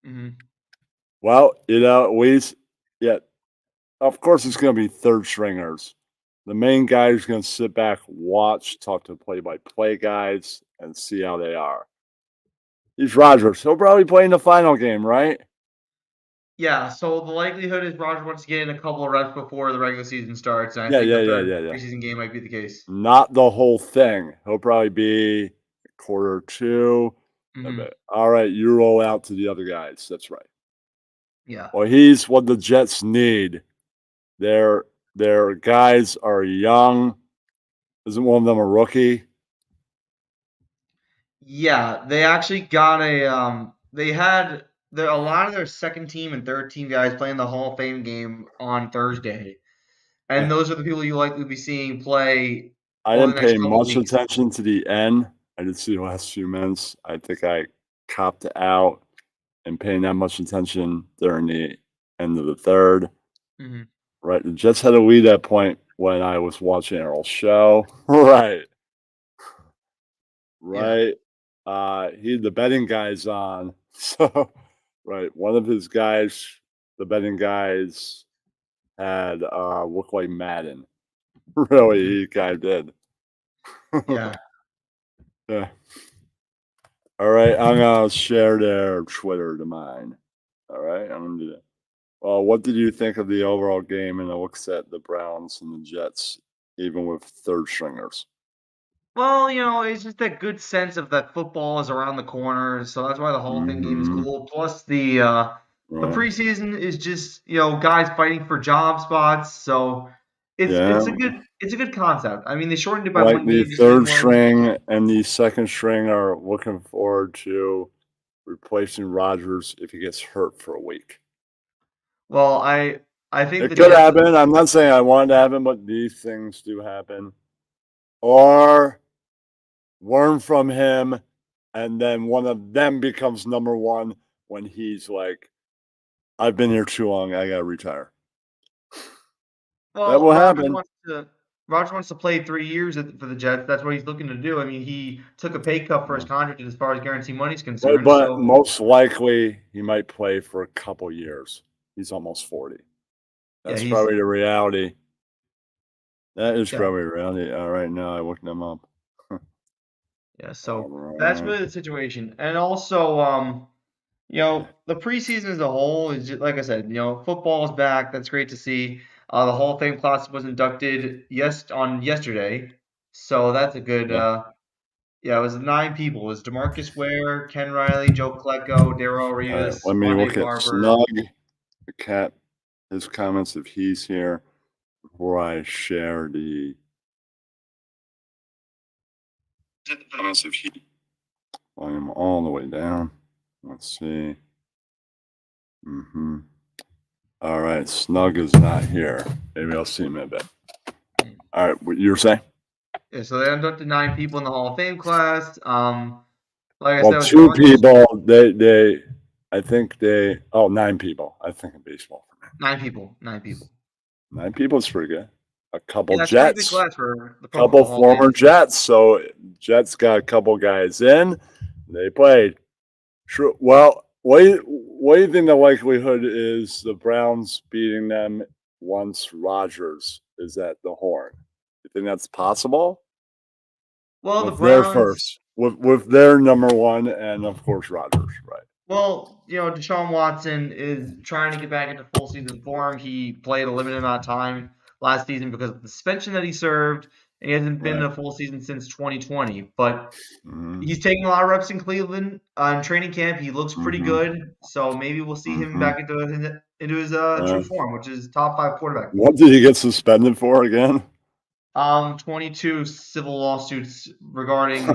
Mhm. Well, of course it's going to be third stringers. The main guy is going to sit back, watch, talk to play-by-play guys, and see how they are. He's Rodgers. He'll probably play in the final game, right? Yeah, so the likelihood is Rodgers wants to get in a couple of reps before the regular season starts, and I Yeah, think yeah, the yeah, third yeah, yeah. preseason game might be the case. Not the whole thing. He'll probably be quarter two. A Mhm. bit. All right, you roll out to the other guys. That's right. Yeah. Well, he's what the Jets need. Their guys are young. Isn't one of them a rookie? Yeah, they actually got they had a lot of their second team and third team guys playing the Hall of Fame game on Thursday. And Yeah. those are the people you likely be seeing play I over the didn't pay next couple much weeks. attention to the end. I did see the last few minutes. I think I copped out and paying that much attention during the end of the third. Mhm. Right. The Jets had a lead at point when I was watching Errol's show. Right. Yeah. Right. The betting guy's on. So right. One of his guys, the betting guys had looked like Madden. Really, Mhm. he kind of did. Yeah. Yeah. All right, I'm gonna share their Twitter to mine. All right, I'm gonna do that. Well, what did you think of the overall game and the looks at the Browns and the Jets, even with third stringers? Well, it's just that good sense of that football is around the corner, so that's why the Hall of Fame game is Mm-hmm. cool. Plus the Right. preseason is just, guys fighting for job spots, so Yeah, it's a good concept. I mean, they shortened it by like one the game just so you third weren't. string and the second string are looking forward to replacing Rodgers if he gets hurt for a week. Well, I think It the could Jets. happen. I'm not saying I want it to happen, but these things do happen. Or learn from him, and then one of them becomes number one when he's like, I've been here too long. I got to retire. That Well, will happen. Rodgers wants to play 3 years for the Jets. That's what he's looking to do. I mean, he took a pay cut for his contract as far as guarantee money is concerned. But So most likely, he might play for a couple years. He's almost 40. yeah, That's he's probably the reality. That is yeah. probably the reality. All right, now I looked them up. Yeah, All so that's right. really the situation. And also, the preseason as a whole is just, like I said, football is back. That's great to see. The Hall of Fame class was inducted on yesterday, so that's a good. Yeah. Yeah, it was 9 people. It was DeMarcus Ware, Ken Riley, Joe Klecko, Darrelle All right. Revis, Let me Vontae look at Barber. Snug, the cat, his comments if he's here before I share the comments if he volume all the way down. Let's see. All right, Snug is not here. Maybe I'll see him in a bit. All right, what you were saying? Yeah, so they inducted 9 people in the Hall of Fame class. Like I said, Well, it was two DeMarcus. people. I think they. Oh, 9 people. I think of baseball. 9 people. 9 people. 9 people is pretty good. A couple Yeah, that's a pretty big Jets, class for the Pro couple Football Hall of Fame. former Jets. So Jets got a couple guys in. They played. Sure. Well, what do you think the likelihood is the Browns beating them once Rodgers is at the horn? You think that's possible? Well, the With their Browns. first, with their number one, and of course Rodgers, right? Well, Deshaun Watson is trying to get back into full season form. He played a limited amount of time last season because of the suspension that he served, and he hasn't been in Right. a full season since 2020. But Mm-hmm. he's taking a lot of reps in Cleveland in training camp. He looks pretty Mm-hmm. good, so maybe we'll see him Mm-hmm. back into his true form, which is top 5 quarterback. What did he get suspended for again? 22 civil lawsuits regarding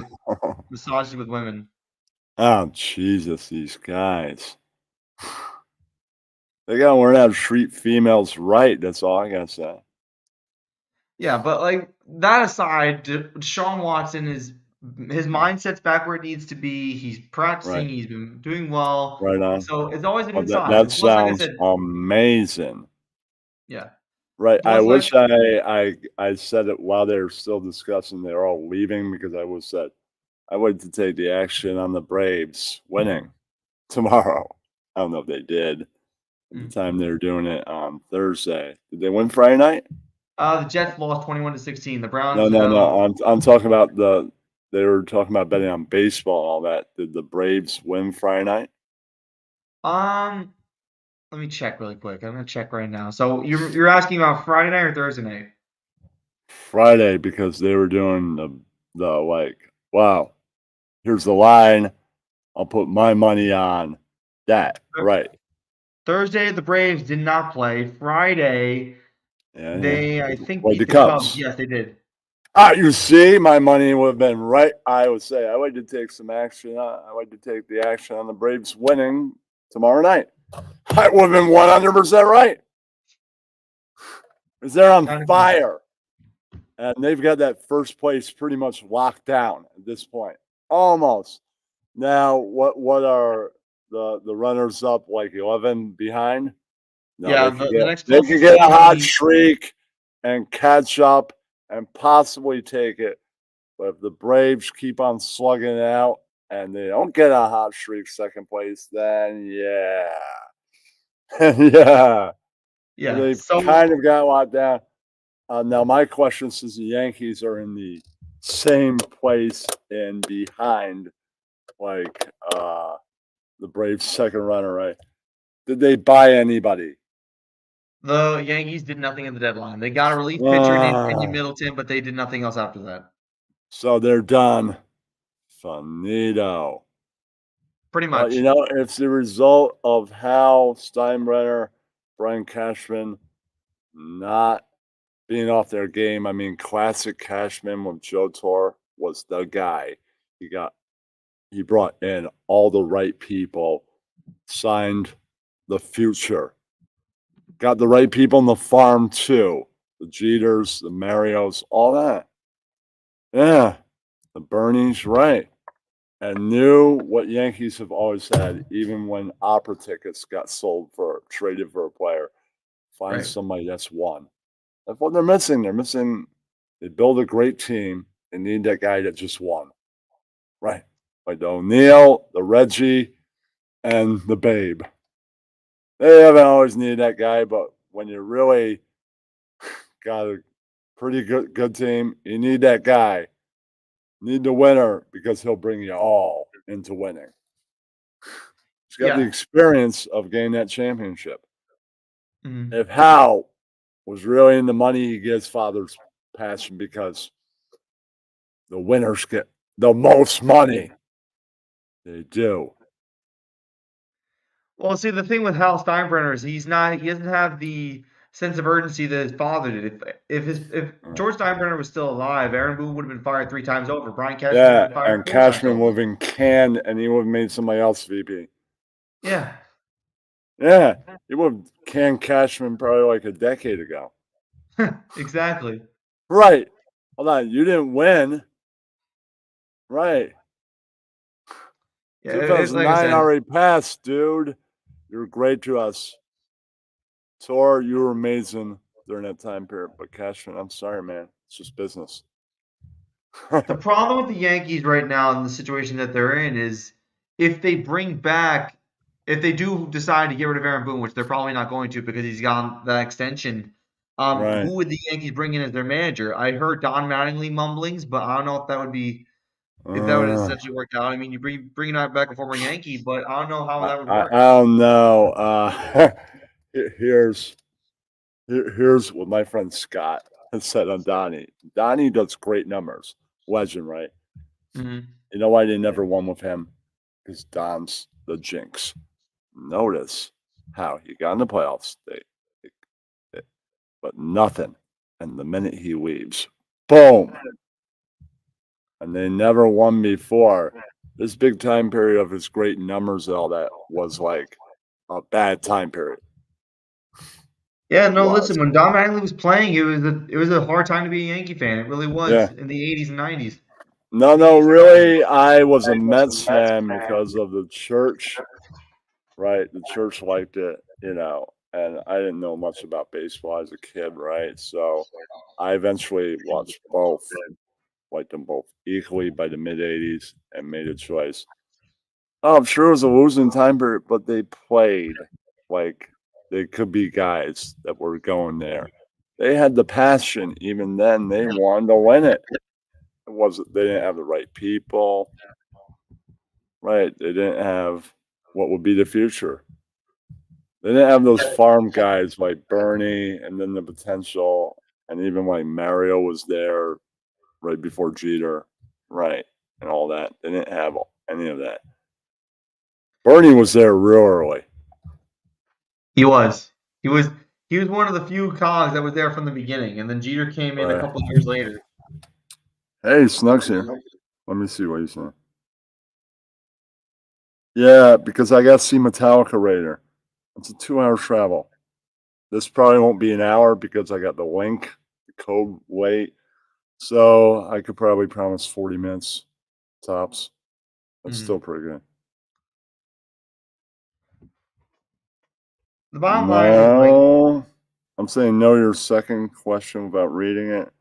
misogyny with women. Oh Jesus, these guys. They gotta learn how to treat females right. That's all I gotta say. Yeah, but like that aside, Deshaun Watson is his mindset's back where it needs to be. He's practicing. Right. He's been doing well, Right on. so it's always a Oh, good sign. that And plus, like I sounds said, amazing. yeah. Right. I Plus, like wish I said it while they were still discussing. They're all leaving because I wanted to take the action on the Braves winning tomorrow. I don't know if they did at the Mm. time they were doing it on Thursday. Did they win Friday night? The Jets lost 21-16. The Browns, No. I'm talking about they were talking about betting on baseball and all that. Did the Braves win Friday night? let me check really quick. I'm gonna check right now. So you're asking about Friday night or Thursday night? Friday, because they were doing the like, wow, here's the line. I'll put my money on that. Right. Thursday, the Braves did not play. Friday, Yeah. they I think Like beat the the Cubs. Cubs. Yes, they did. You see, my money would have been right. I would say I like to take some action. I like to take the action on the Braves winning tomorrow night. I would have been 100% right. Because they're on Kind of crazy. fire. And they've got that first place pretty much locked down at this point. Almost. Now, what are the runners up, like 11 behind? No, Yeah, the next they could closest get a team would hot be streak and catch up and possibly take it. But if the Braves keep on slugging it out and they don't get a hot streak second place, then yeah. Yeah. yeah. They've So kind of got locked down. Now, my question, since the Yankees are in the same place and behind, like the Braves' second runner, right? Did they buy anybody? the Yankees did nothing at the deadline. They got a relief pitcher named Kenny Uh, Middleton, but they did nothing else after that. so they're done. Finito. Pretty Well, much. it's the result of how Steinbrenner, Brian Cashman not being off their game. I mean, classic Cashman with Joe Torre was the guy. He brought in all the right people, signed the future, got the right people in the farm too. The Jeters, the Marios, all that. Yeah, the Bernies, right. And knew what Yankees have always had, even when opera tickets got traded for a player. Find Right. somebody that's won. That's what they're missing. They build a great team. They need that guy that just won. Right. Like the O'Neill, the Reggie, and the Babe. They haven't always needed that guy, but when you really got a pretty good team, you need that guy. You need the winner because he'll bring you all into winning. He's got the Yeah. experience of getting that championship. Mhm. If Hal was really in the money, he gets father's passion because the winners get the most money. They do. Well, see, the thing with Hal Steinbrenner is he doesn't have the sense of urgency that his father did. If George Steinbrenner was still alive, Aaron Boone would have been fired 3 times over. Brian Cashman would have Yeah, been fired and 4 times Cashman would over. have been canned and he would have made somebody else VP. Yeah. Yeah, he would have canned Cashman probably like a decade ago. Exactly. Right. Hold on, you didn't win. Right. Yeah, it's like I 2009 said. already passed, dude. You were great to us. Tor, you were amazing during that time period. But Cashman, I'm sorry, man. It's just business. The problem with the Yankees right now in the situation that they're in is if they bring back, if they do decide to get rid of Aaron Boone, which they're probably not going to because he's got that extension, Right. who would the Yankees bring in as their manager? I heard Don Mattingly mumblings, but I don't know if that would Uh, essentially work out. I mean, you bring back a former Yankee, but I don't know how that would I work. don't know. Here's here's what my friend Scott has said on Donnie. Donnie does great numbers. Legend, right? Hmm. You know why they never won with him? Because Don's the jinx. Notice how he got in the playoffs, but nothing. And the minute he leaves, boom. And they never won before. This big time period of his great numbers and all that was like a bad time period. Yeah, It no, was. listen, when Don Mattingly was playing, it was a hard time to be a Yankee fan. It really was Yeah. in the 80s and 90s. No, really, I was a Mets fan because of the church, right? The church liked it, and I didn't know much about baseball as a kid, right? So I eventually watched both, liked them both equally by the mid 80s and made a choice. Oh, I'm sure it was a losing time, but they played like they could be guys that were going there. They had the passion. Even then, they wanted to win it. It wasn't. They didn't have the right people. Right. They didn't have what would be the future. They didn't have those farm guys like Bernie, and then the potential, and even like Mario was there right before Jeter, right, and all that. They didn't have any of that. Bernie was there real early. He was. He was. He was one of the few cogs that was there from the beginning, and then Jeter came in a Right. couple of years later. Hey, Snug's here. Let me see what he's saying. Yeah, because I got to see Metallica later. It's a 2-hour travel. This probably won't be an hour because I got the link, the code wait. So I could probably promise 40 minutes tops. That's still pretty good. The bottom line is like No, I'm saying know your second question without reading it.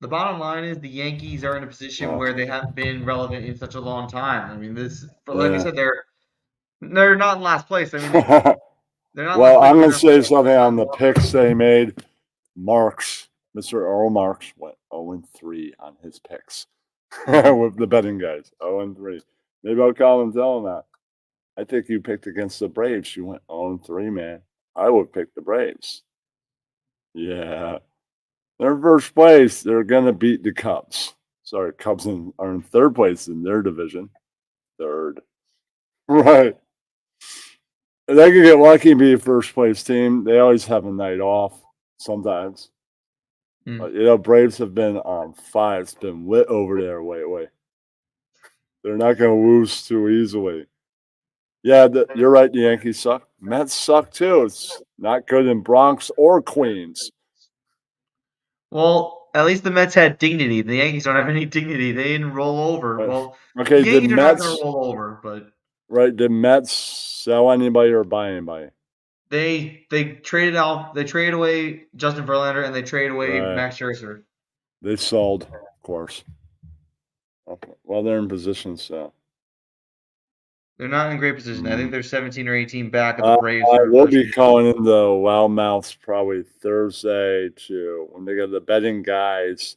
the bottom line is the Yankees are in a position where they haven't been relevant in such a long time. I mean, like I Yeah. said, they're not in last place. I mean, they're not in last Well, place. I'm They're going to in a say something on the picks they made. Marks, Mr. Earl Marks, went 0-3 on his picks with the betting guys. 0-3. Maybe I'll call him and tell him that. I think you picked against the Braves. You went 0-3, man. I would pick the Braves. Yeah. They're first place. They're going to beat the Cubs. Sorry, Cubs are in third place in their division. Third. Right. They could get lucky and be a first place team. They always have a night off sometimes. But, Braves have been on fire. It's been lit over there. Wait. They're not going to lose too easily. Yeah, you're right. The Yankees suck. Mets suck too. It's not good in Bronx or Queens. Well, at least the Mets had dignity. The Yankees don't have any dignity. They didn't roll over. Well, the Okay, did Yankees are not going Mets to roll over, but did Mets sell anybody or buy anybody? they traded out. They traded away Justin Verlander and they traded away Right. Max Scherzer. They sold, of course. Okay. Well, they're in position, so They're not in great position. I think they're 17 or 18 back of the Braves I for will first be place. calling in the Loudmouths probably Thursday to when they get the betting guys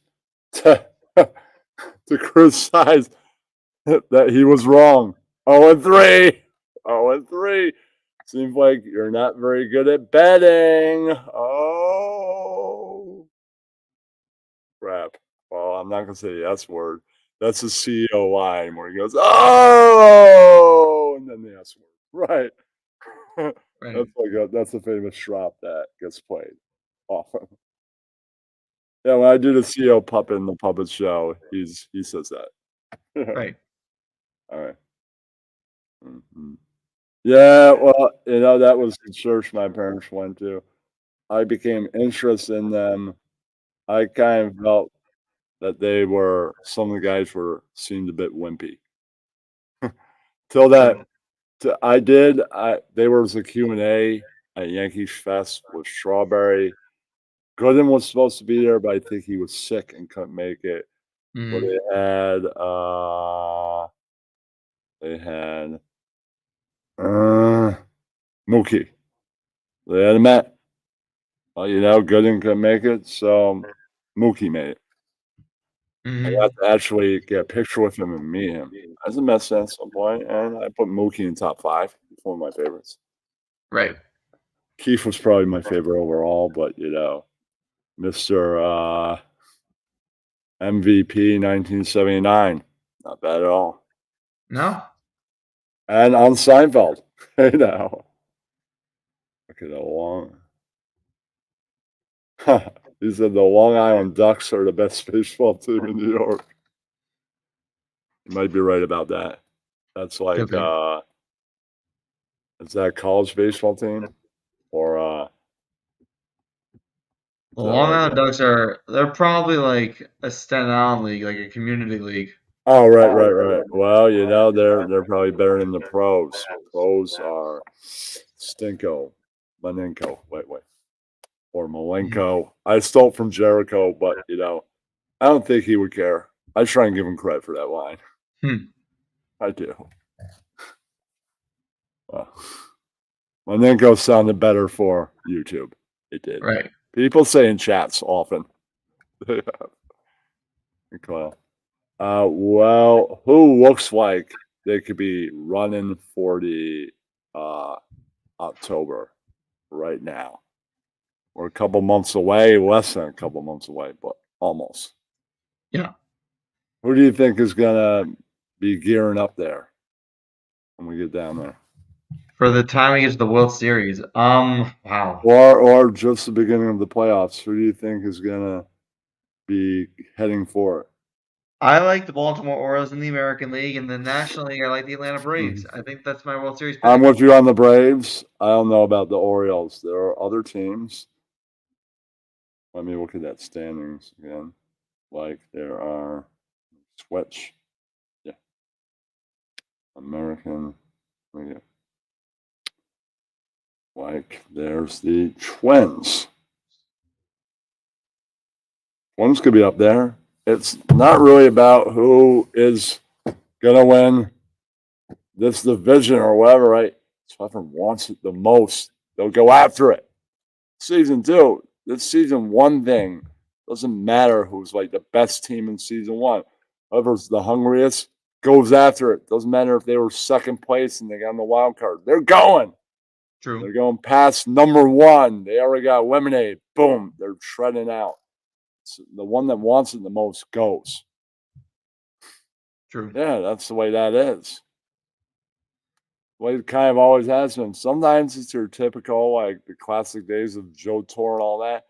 to to criticize that he was wrong. 0-3. 0-3. Seems like you're not very good at betting. Oh, crap. Well, I'm not going to say the S word. That's the CEO line where he goes, oh, and then the S word. Right. Right. That's a famous drop that gets played often. Yeah, when I do the CEO puppet in the puppet show, he says that. Right. All right. Mhm. Yeah, well, that was the church my parents went to. I became interested in them. I kind of felt that some of the guys seemed a bit wimpy. Till that, Good. there was a Q&A at Yankees Fest with Strawberry. Goodwin was supposed to be there, but I think he was sick and couldn't make it. So they had Mookie. They had Matt. Well, Goodwin couldn't make it, so Mookie made it. I got to actually get a picture with him and meet him. As a Mets fan at some point, and I put Mookie in top 5. He's one of my favorites. Right. Keith was probably my favorite overall, but Mr. MVP 1979, not bad at all. No. And on Seinfeld, Look at the long. He said the Long Island Ducks are the best baseball team in New York. You might be right about that. That's like, Could be. is that a college baseball team? Or The is that Long like Island Ducks they're probably like a Staten Island league, like a community league. Oh, right. Well, they're probably better than the pros. Pros are Stinko, Malenko, or Malenko. I stole it from Jericho, but I don't think he would care. I try and give him credit for that line. I do. My Ninko sounded better for YouTube. It did. Right. People say in chats often. Okay. Well, who looks like they could be running for the October right now? We're a couple months away, less than a couple months away, but almost. Yeah. Who do you think is gonna be gearing up there when we get down there? For the time we get to the World Series. Wow. Or just the beginning of the playoffs. Who do you think is gonna be heading for it? I like the Baltimore Orioles in the American League, and the National League, I like the Atlanta Braves. I think that's my World Series pick. I'm with you on the Braves. I don't know about the Orioles. There are other teams. Let me look at that standings again. Like there are Switch. Yeah. American. Like there's the Twins. Twins could be up there. It's not really about who is gonna win this division or whatever, right? Whoever wants it the most, they'll go after it. Season 2, this season 1 thing doesn't matter who's like the best team in season 1. Whoever's the hungriest goes after it. Doesn't matter if they were second place and they got on the wild card. They're going. True. They're going past number 1. They already got eliminated. Boom. They're treading out. So the one that wants it the most goes. True. Yeah, that's the way that is. The way it kind of always has been. Sometimes it's your typical, like the classic days of Joe Torre and all that.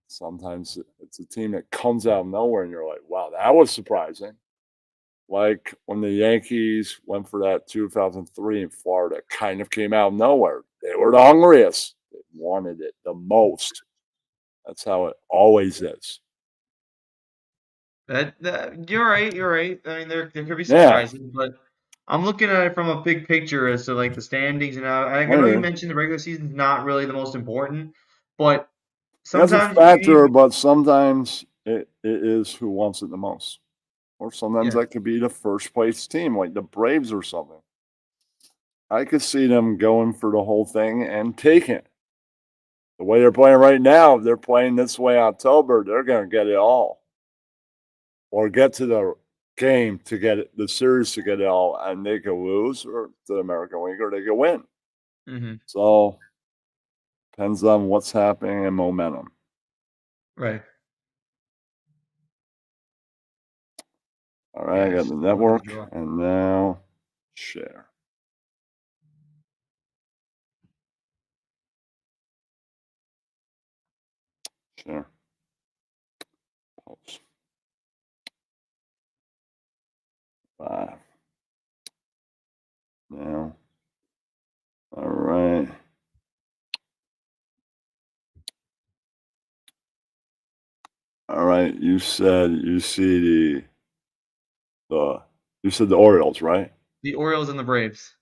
Sometimes it's a team that comes out of nowhere and you're like, wow, that was surprising. Like when the Yankees went for that 2003 in Florida, it kind of came out of nowhere. They were the hungriest. They wanted it the most. That's how it always is. That you're right. You're right. I mean, there could be Yeah. surprises, but I'm looking at it from a big picture as to like the standings, and I know you mentioned the regular season's not really the most important, but That's a sometimes factor, but sometimes it is who wants it the most. Or sometimes yeah. that could be the first place team, like the Braves or something. I could see them going for the whole thing and taking it. The way they're playing right now, if they're playing this way October, they're going to get it all. Or get to the game to get it, the series to get it all, and they could lose or to the American League or they could win. Mm-hmm. So, depends on what's happening and momentum. Right. All right, I got the network, and now share. Share. Pulse. 5. Now. All right. All right. You said you see you said the Orioles, right? The Orioles and the Braves.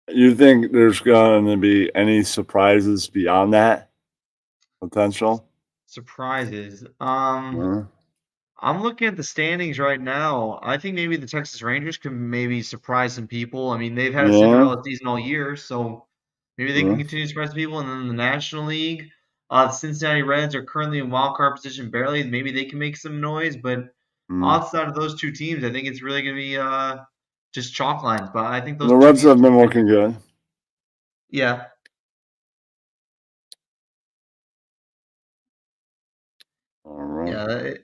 You think there's going to be any surprises beyond that potential? Surprises. Yeah. I'm looking at the standings right now. I think maybe the Texas Rangers could maybe surprise some people. I mean, they've had a Cinderella season all year, so maybe they can continue to surprise people. And then the National League, the Cincinnati Reds are currently in wild card position barely. Maybe they can make some noise, but outside of those two teams, I think it's really going to be just chalk lines. But I think those The two Reds teams have been looking good. Yeah. All right. Yeah.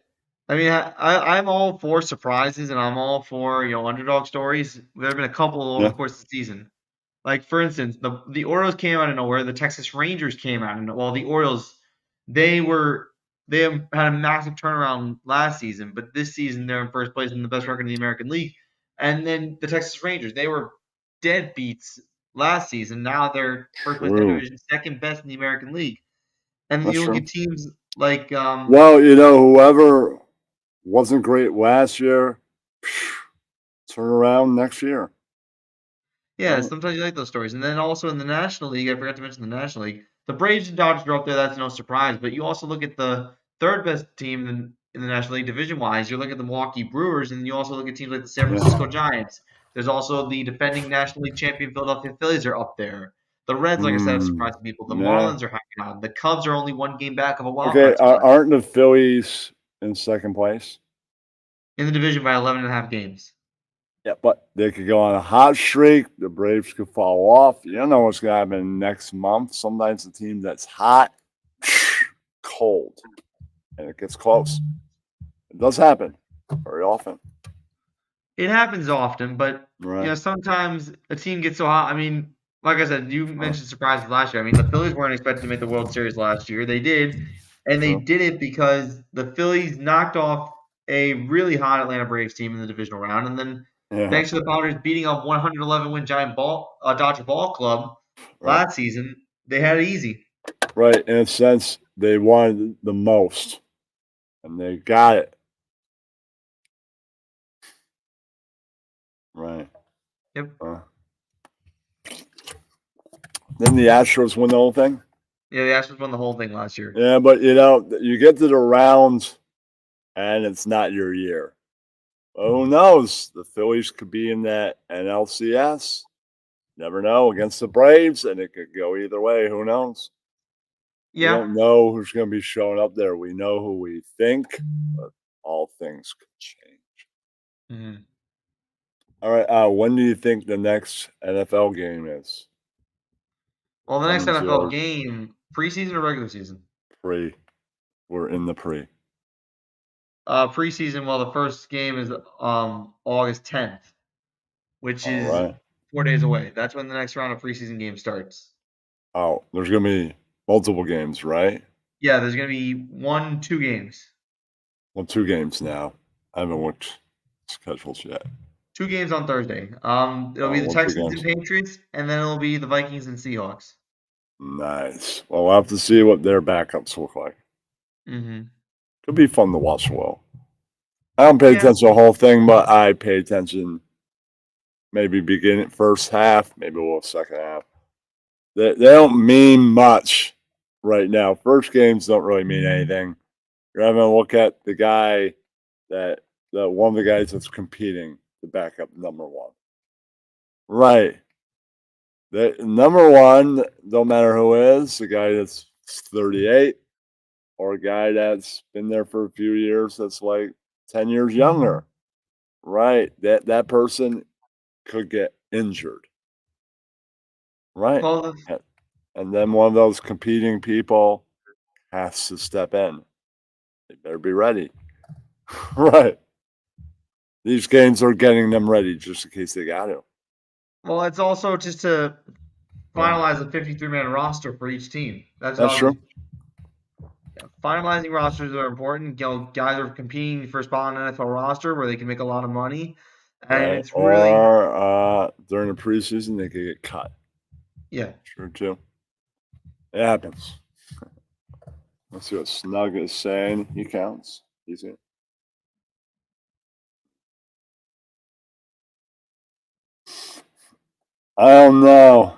I mean, I'm all for surprises and I'm all for, underdog stories. There have been a couple over the course of the season. Like, for instance, the Orioles came out of nowhere. The Texas Rangers came out of nowhere. Well, the Orioles, they have had a massive turnaround last season, but this season they're in first place in the best record in the American League. And then the Texas Rangers, they were deadbeats last season. Now they're first place in their division, second best in the American League. And then you look at teams like well, whoever wasn't great last year, turn around next year. Yeah, sometimes you like those stories. And then also in the National League, I forgot to mention the National League. The Braves and Dodgers are up there. That's no surprise. But you also look at the third best team in the National League division-wise. You look at the Milwaukee Brewers, and you also look at teams like the San Yeah. Francisco Giants. There's also the defending National League champion Philadelphia Phillies are up there. The Reds, like I said, have surprised people. The Yeah. Marlins are hanging on. The Cubs are only one game back of a wild Okay. card spot Aren't the Phillies in second place? in the division by 11.5 games. Yeah, but they could go on a hot streak. The Braves could fall off. You don't know what's going to happen next month. Sometimes the team that's hot, cold, and it gets close. It does happen very often. It happens often, but Right. sometimes a team gets so hot. I mean, like I said, you mentioned surprises last year. I mean, the Phillies weren't expected to make the World Series last year. They did, and they True. did it because the Phillies knocked off a really hot Atlanta Braves team in the divisional round, and then Yeah. thanks to the Padres beating a 111-win Dodger ball club Right. last season, they had it easy. Right. In a sense, they wanted the most, and they got it. Right. Yep. Then the Astros win the whole thing. Yeah, the Astros won the whole thing last year. Yeah, but you get to the rounds, and it's not your year. Well, who knows? The Phillies could be in that NLCS. Never know against the Braves, and it could go either way. Who knows? We Yeah. don't know who's going to be showing up there. We know who we think, but all things could change. Mm-hmm. All right. When do you think the next NFL game is? Well, the next Comes NFL game, preseason or regular season? Pre. We're in the pre. Preseason. Well, the first game is August 10th, which All is right. 4 days away. That's when the next round of preseason games starts. Oh, there's going to be multiple games, right? Yeah, there's going to be 2 games. Well, 2 games now. I haven't looked schedules yet. 2 games on Thursday. It'll be the Texans and Patriots, and then it'll be the Vikings and Seahawks. Nice. Well, we'll have to see what their backups look like. Mm-hmm. Could be fun to watch. Well, I don't pay attention to the whole thing, but I pay attention. Maybe beginning first half, maybe a little second half. They don't mean much right now. First games don't really mean anything. You're having a look at the guy that one of the guys that's competing, the backup number 1. Right. The number 1, don't matter who is, the guy that's 38 or a guy that's been there for a few years that's like 10 years younger. Right. That person could get injured. Right. Well, And then one of those competing people has to step in. They better be ready. Right. These games are getting them ready just in case they got to. well, it's also just to finalize a 53-man roster for each team. That's true. Finalizing rosters are important. Guys are competing for a spot on an NFL roster where they can make a lot of money, and Right. it's really Or during the preseason they could get cut. Yeah. Sure too. It happens. Let's see what Snug is saying. He counts. He's in. I don't know.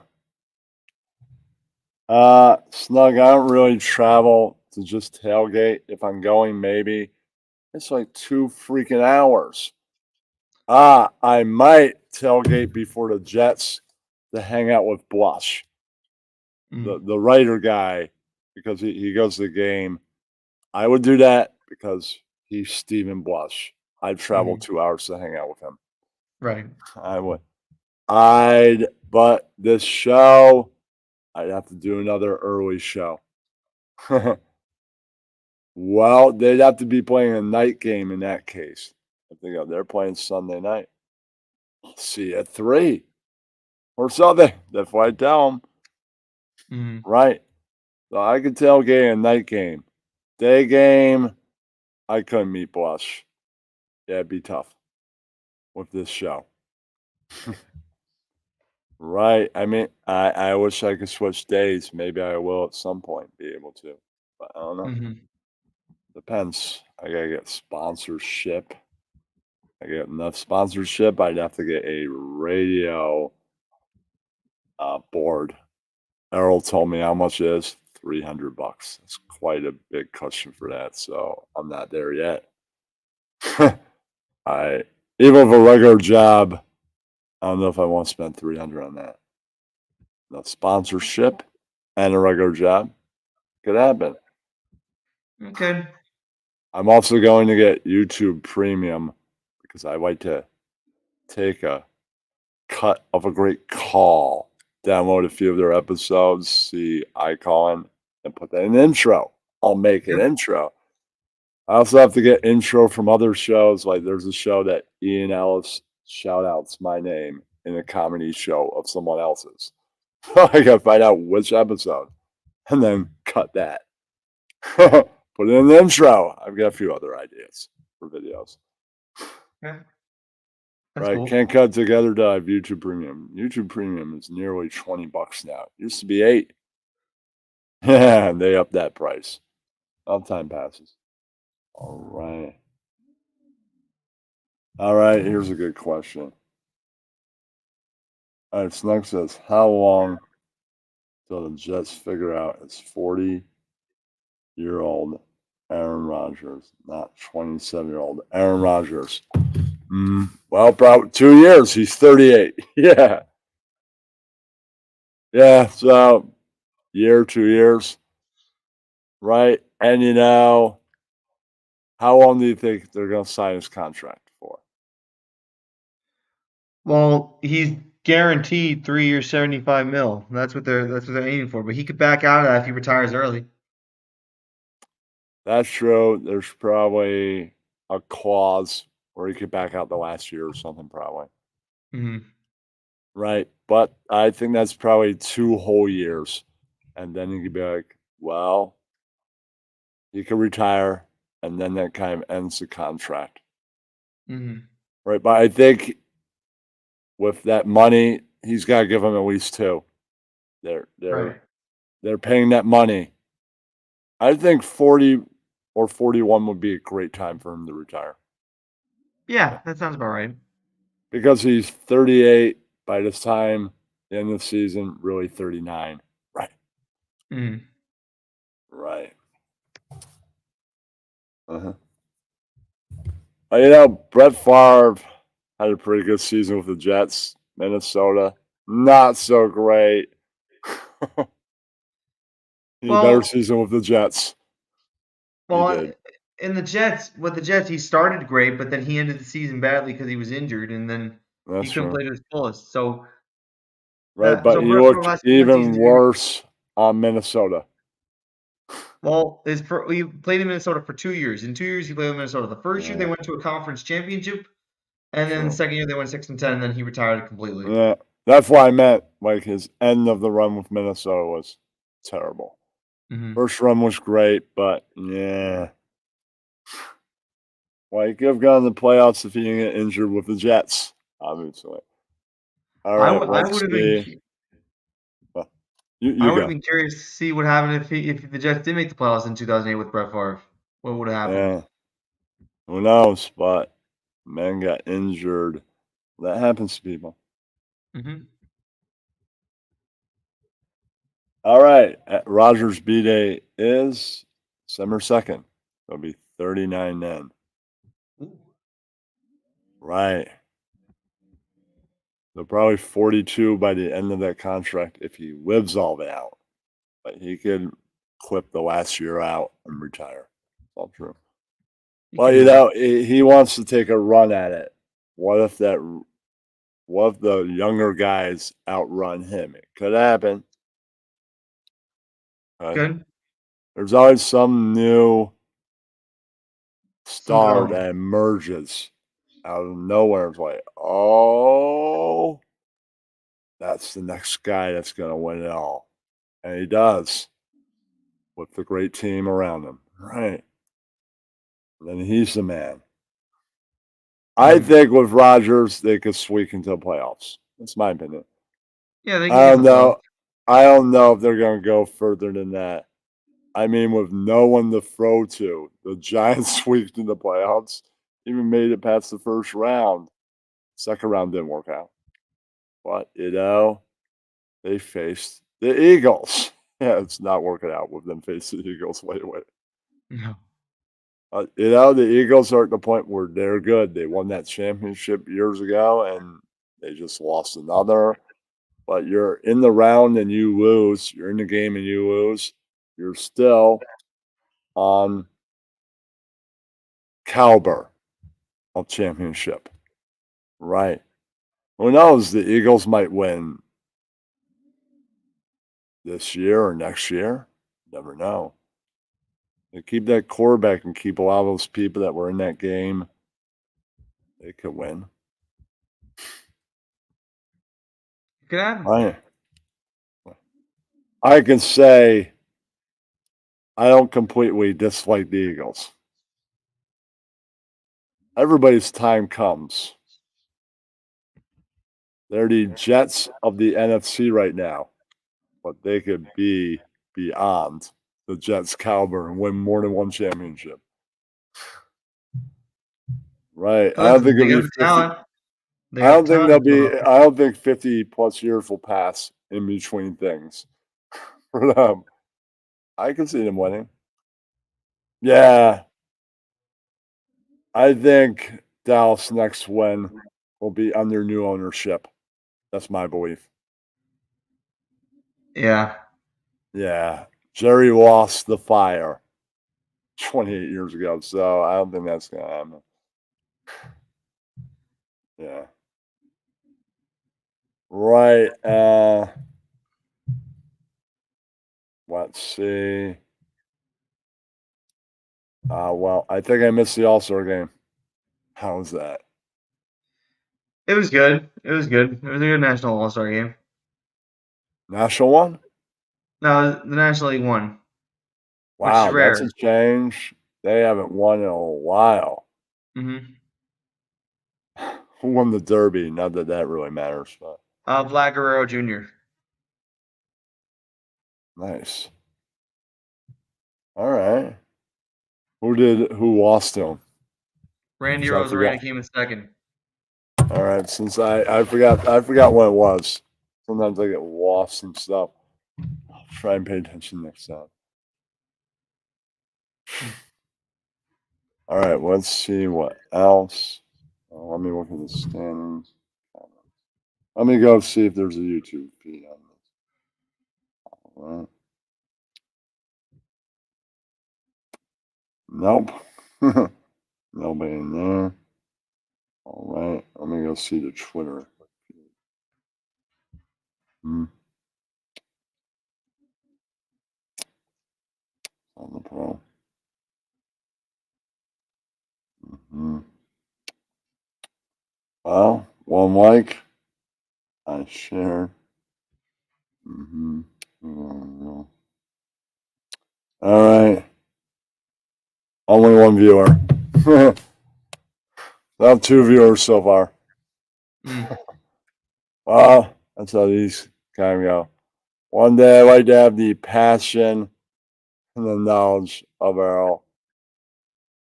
Snug, I don't really travel to just tailgate. If I'm going, maybe. It's like 2 freaking hours. I might tailgate before the Jets to hang out with Blush, the writer guy, because he goes to the game. I would do that because he's Stephen Blush. I'd travel 2 hours to hang out with him. Right. I would. But this show, I'd have to do another early show. Well, they'd have to be playing a night game in that case. I think they're playing Sunday night. See you at 3 or something. That's what I tell them. Right. So I could tailgate a night game. Day game, I couldn't meet Blush. Yeah, it'd be tough with this show. Right. I mean, I wish I could switch days. Maybe I will at some point be able to. But I don't know. Depends. I gotta get sponsorship. I get enough sponsorship. I'd have to get a radio board. Errol told me how much it is. $300. That's quite a big cushion for that. So I'm not there yet. Even with a regular job, I don't know if I want to spend $300 on that. The sponsorship and a regular job could happen. Okay. I'm also going to get YouTube Premium because I like to take a cut of a great call, download a few of their episodes, see icon, and put that in the intro. I'll make an Yep. intro. I also have to get intro from other shows. Like there's a show that Ian Ellis shout outs my name in a comedy show of someone else's. I gotta find out which episode and then cut that. Put it in the intro. I've got a few other ideas for videos. Yeah. That's Right, cool. Can't Cut Together Dive, YouTube Premium. YouTube Premium is nearly $20 now. It used to be $8. Yeah, they upped that price. All time passes. All right. All right, here's a good question. All right, Snug says, how long till the Jets figure out it's 40-year-old Aaron Rodgers, not 27-year-old Aaron Rodgers? Well, probably 2 years. He's 38. Yeah. Yeah, so year, 2 years. Right? And how long do you think they're going to sign his contract for? Well, he's guaranteed 3 years, 75 mil. That's what they're aiming for. But he could back out of that if he retires early. That's true. There's probably a clause where he could back out the last year or something, probably. Mm-hmm. Right. But I think that's probably 2 whole years. And then he could be like, well, he could retire. And then that kind of ends the contract. Mm-hmm. Right. But I think with that money, he's got to give him at least 2. They're paying that money. I think 40 or 41 would be a great time for him to retire. Yeah, that sounds about right. Because he's 38 by this time, the end of the season, really 39. Right. Mm-hmm. Right. Uh-huh. Brett Favre had a pretty good season with the Jets. Minnesota, not so great. He had a better season with the Jets. Well, in the Jets, he started great, but then he ended the season badly because he was injured, and then he couldn't play to his fullest. So, right, but so he Brett Favre looked last even season, worse on Minnesota. well, he played in Minnesota for 2 years. In 2 years, he played in Minnesota. The first year, they went to a conference championship, and then the second year, they went 6-10, and then he retired completely. Yeah, that's why I meant like his end of the run with Minnesota was terrible. Mm-hmm. First run was great, but yeah. Well, he could have gone to the playoffs if he didn't get injured with the Jets, obviously. All right, I would have been. I would have been curious to see what happened if the Jets did make the playoffs in 2008 with Brett Favre. What would have happened? Yeah. Who knows? But man got injured. That happens to people. Mm-hmm. All right. Rogers B Day is December 2nd. It'll be 39 then. Ooh. Right. So probably 42 by the end of that contract if he lives all that out. But he could clip the last year out and retire. It's all true. Well, he wants to take a run at it. What if the younger guys outrun him? It could happen. Good. There's always some new star that emerges out of nowhere. It's like, oh, that's the next guy that's going to win it all. And he does with the great team around him. Right. And then he's the man. I think with Rodgers, they could squeak into the playoffs. That's my opinion. Yeah, they can get the playoffs. I don't know if they're going to go further than that. I mean, with no one to throw to, the Giants squeaked in the playoffs, even made it past the first round. Second round didn't work out. But, they faced the Eagles. Yeah, it's not working out with them facing the Eagles. Wait. No. The Eagles are at the point where they're good. They won that championship years ago, and they just lost another. But you're in the round and you lose. You're in the game and you lose. You're still on caliber of championship, right? Who knows? The Eagles might win this year or next year. Never know. They keep that quarterback and keep a lot of those people that were in that game. They could win. Could happen. I can say I don't completely dislike the Eagles. Everybody's time comes. They're the Jets of the NFC right now, but they could be beyond the Jets' caliber and win more than one championship. Right. I don't Listen, think they it'll got be the 50. talent. They got the talent to pull it off. I don't think 50 plus years will pass in between things for them. I can see them winning. Yeah. I think Dallas next win will be under new ownership. That's my belief. Yeah. Yeah. Jerry lost the fire 28 years ago, so I don't think that's going to happen. Yeah. Right. Let's see. Well, I think I missed the All-Star game. How was that? It was good. It was good. It was a good National All-Star game. National one? No, the National League won, which is Wow, that's rare. a change. They haven't won in a while. Mm-hmm. Who won the Derby? Not that that really matters, but Vlad Guerrero Jr. nice. All right. Who lost to him? Randy So I forgot. Rosarena came in second. All right, since I forgot what it was. Sometimes I get lost and stuff. I'll try and pay attention next time. All right, let's see what else. Let me look at the standings. Let me go see if there's a YouTube feed on this. All right. Nope. Nobody in there. All right. Let me go see the Twitter. Hmm. On the pro. Mm-hmm. Well, one like. I share. Mm-hmm. All right. Only one viewer. I have two viewers so far. Mm. Well, that's how these kind of go. One day I'd like to have the passion and the knowledge of Errol.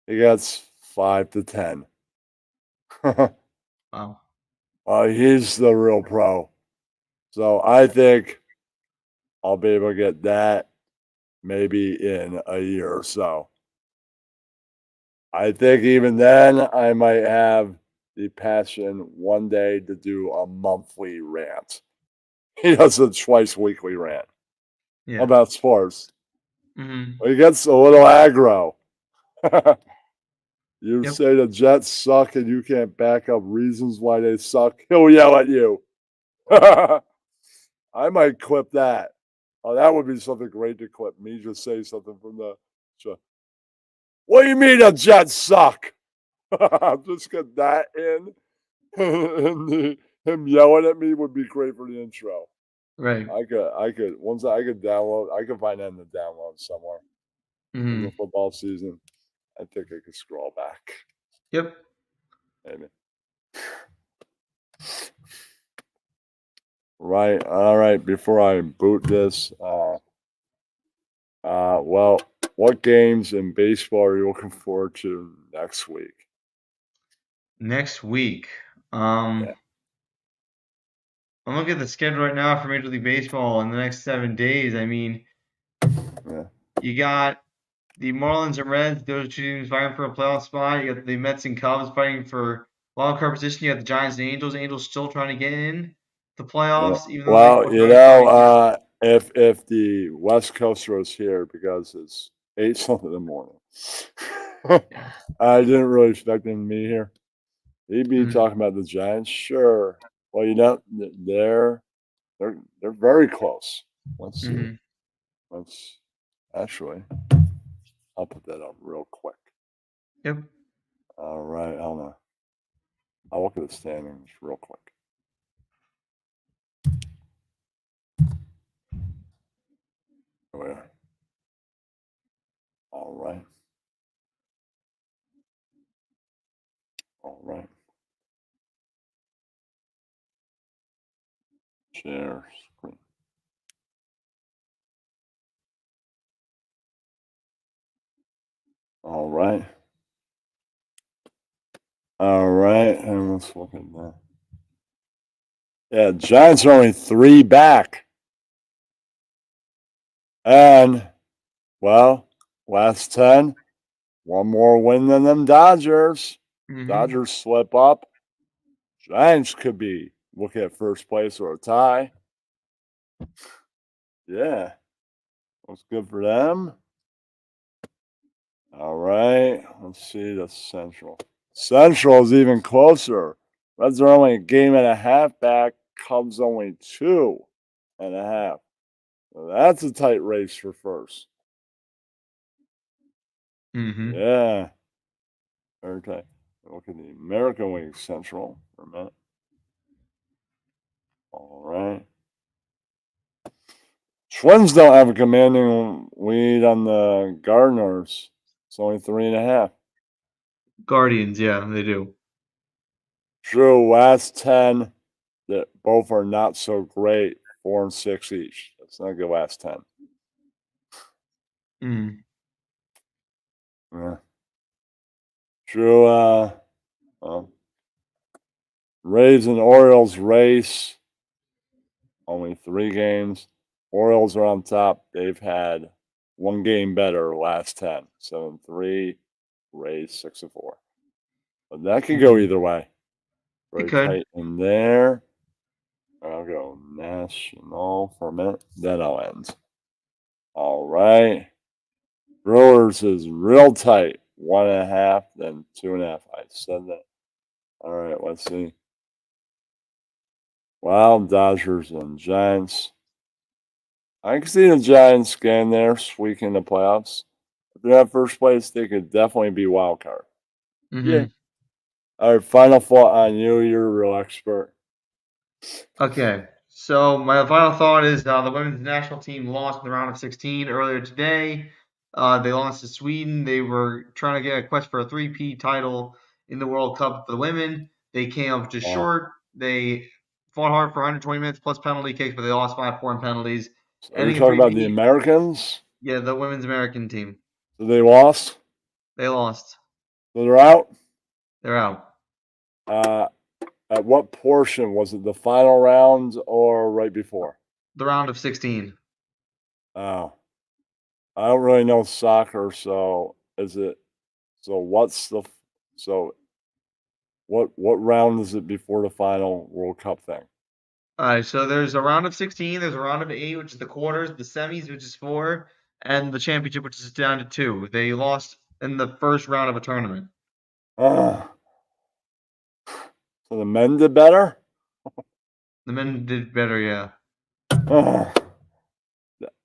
He gets 5 to 10. Wow. He's the real pro. So I think I'll be able to get that maybe in a year or so. I think even then I might have the passion one day to do a monthly rant. He does a twice weekly rant Yeah. about sports. Mm-hmm. He gets a little aggro. You Yep. say the Jets suck and you can't back up reasons why they suck, he'll yell at you. I might clip that. Oh, that would be something great to clip. Me just say something from the show. What do you mean the Jets suck? Just get that in. And him yelling at me would be great for the intro. Right. Once I could download, I could find that in the download somewhere in the Mm-hmm. football season. I think I could scroll back. Yep. Maybe. Right. All right. Before I boot this, well, what games in baseball are you looking forward to next week? Next week. Yeah. I'm looking at the schedule right now for Major League Baseball in the next 7 days. I mean, Yeah. You got the Marlins and Reds. Those two teams fighting for a playoff spot. You got the Mets and Cubs fighting for wild card position. You got the Giants and Angels. Angels still trying to get in the playoffs, even though they Well, you Cardinals already did. if the West Coast was here because it's 8 something in the morning, Yeah. I didn't really expect him to be here. He'd be Mhm. talking about the Giants, sure. Well, they're very close. Let's see. Mhm. Let's actually, I'll put that up real quick. Yep. All right, I'll look at the standings real quick. Oh yeah. All right. All right. Share screen. All right. All right. And let's look at that. Yeah, Giants are only 3 back. And, well, last 10, one more win than them Dodgers. Mhm. Dodgers slip up. Giants could be looking at first place or a tie. Yeah. That's good for them. All right. Let's see the Central. Central is even closer. Reds are only a game and a half back. Cubs only 2.5. So that's a tight race for first. Mhm. Yeah. Very tight. Look at the American League Central for a minute. All right. Twins don't have a commanding lead on the Gardeners. It's only 3.5. Guardians, yeah, they do. True, last 10 that both are not so great, 4 and 6 each. That's not a good last 10. Mhm. Yeah. True, well, Rays and Orioles race. Only 3 games. Orioles are on top. They've had 1 game better last 10. 7-3. Rays 6-4. But that could go Mhm. either way. It Very could. tight in there. I'll go National for a minute. Then I'll end. All right. Brewers is real tight. 1.5, then 2.5. I said that. All right, let's see. Wild Dodgers and Giants. I can see the Giants getting there, squeaking the playoffs. If they're at first place, they could definitely be wild card. Yeah. Mhm. All right, final thought on you. You're a real expert. Okay. So my final thought is the women's national team lost in the round of 16 earlier today. They lost to Sweden. They were trying to get a quest for a 3P title in the World Cup for the women. They came up just Oh, short. They fought hard for 120 minutes plus penalty kicks, but they lost by 4 in penalties, so are you ending a talking about the 3P. Americans? Yeah, the women's American team. So they lost? They lost. So they're out? They're out. Uh, at what portion? Was it the final round or right before? The round of 16. Oh, I don't really know soccer, so is it? So what's the? So what round is it before the final World Cup thing? All right, so there's a round of 16, there's a round of 8, which is the quarters, the semis, which is 4, and the championship, which is down to 2. They lost in the first round of a tournament. So the men did better. The men did better, yeah. Ugh.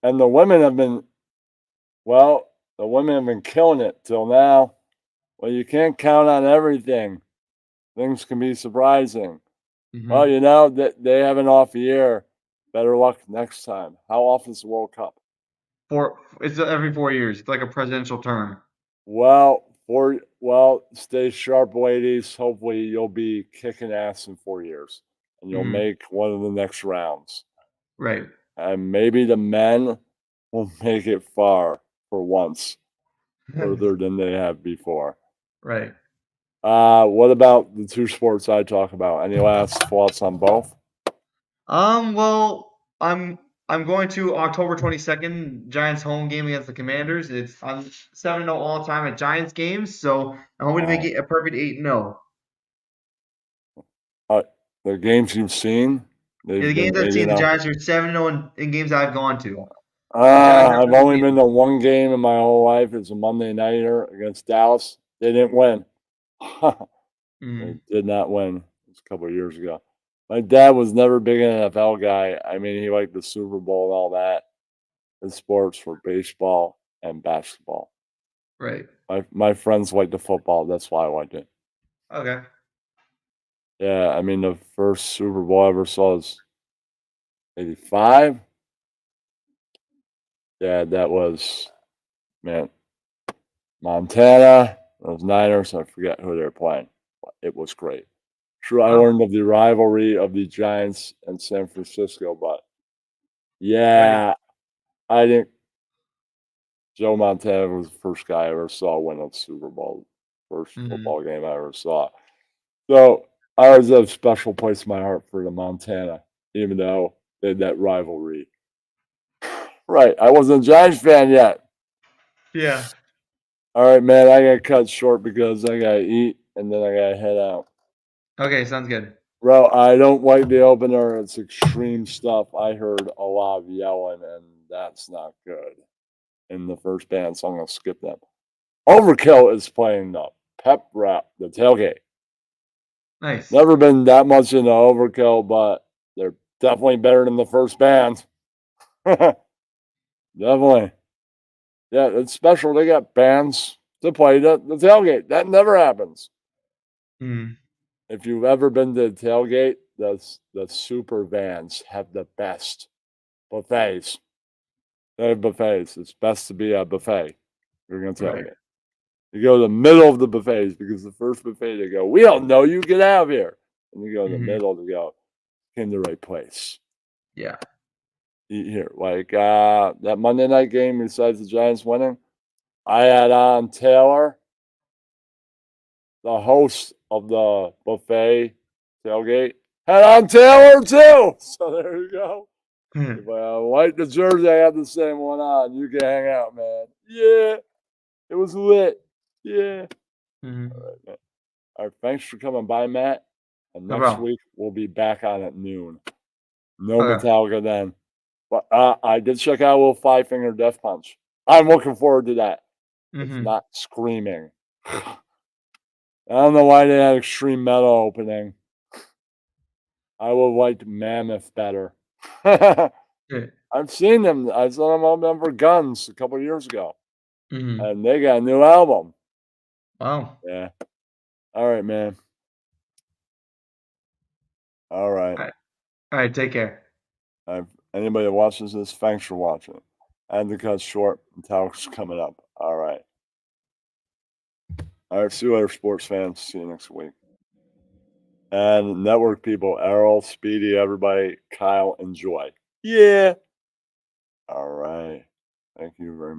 And the women have been well. The women have been killing it till now. Well, you can't count on everything. Things can be surprising. Well, Hmm. that they have an off year. Better luck next time. How often is the World Cup? It's every 4 years. It's like a presidential term. Stay sharp, ladies. Hopefully, you'll be kicking ass in 4 years, and you'll Hmm. make one of the next rounds. Right. And maybe the men will make it far for once, further than they have before. Right. What about the 2 sports I talk about? Any last thoughts on both? Well, I'm I'm going to October 22nd, Giants home game against the Commanders. I'm 7-0 all time at Giants games, so I'm hoping to make it a perfect 8-0. The games you've seen, In the they've games been I've 8 seen, and the 0. Giants are 7-0 in games I've gone to. The Giants I've haven't only beat been to one game in my whole life. It's a Monday nighter against Dallas. They didn't win. They did not win. It was a couple of years ago. My dad was never a big NFL guy. I mean, he liked the Super Bowl and all that. His sports were baseball and basketball. Right. My friends liked the football. That's why I liked it. Okay. Yeah, I mean, the first Super Bowl I ever saw was 85. Yeah, that was, man, Montana, those Niners. I forget who they were playing. But it was great. Sure, I Wow. learned of the rivalry of the Giants and San Francisco, but Right. yeah, I didn't. Joe Montana was the first guy I ever saw win a Super Bowl, first football game I ever saw. So I always have a special place in my heart for the Montana, even though they had that rivalry. Right, I wasn't a Giants fan yet. Yeah. All right, man, I got cut short because I gotta eat and then I gotta head out. Okay, sounds good. Bro, I don't like the opener. It's extreme stuff. I heard a lot of yelling, and that's not good in the first band, so I'm gonna skip them. Overkill is playing the pep rap, the tailgate. Nice. Never been that much into Overkill, but they're definitely better than the first band. Definitely. Yeah, it's special. They got bands to play the tailgate. That never happens. Mm. If you've ever been to the tailgate, the super vans have the best buffets. They have buffets. It's best to be a buffet. You're going to Right. tailgate. You go to the middle of the buffets because the first buffet they go, we don't know you, get out of here. And you go in the middle to go, came to the right place. Yeah. Eat here. Like that Monday night game besides the Giants winning, I had on Taylor, the host of the buffet tailgate, had on Taylor too. So there you go. If I like the jersey, I have the same one on. You can hang out, man. Yeah, it was lit. Yeah. Mm-hmm. All right, man. All right, thanks for coming by, Matt. And No next problem. week we'll be back on at noon. No Okay. Metallica then. But I did check out a little Five Finger Death Punch. I'm looking forward to that. It's Mm-hmm. not screaming. I don't know why they had extreme metal opening. I would have liked Mammoth better. Good. I've seen them. I saw them open for Guns a couple years ago, Mm-hmm. and they got a new album. Wow. Yeah. All right, man. All right. All right. All right. Take care. Anybody that watches this, thanks for watching. I had to cut short. Metallica's coming up. All right. All right. See you later, sports fans. See you next week. And network people, Errol, Speedy, everybody, Kyle, enjoy. Yeah. All right. Thank you very much.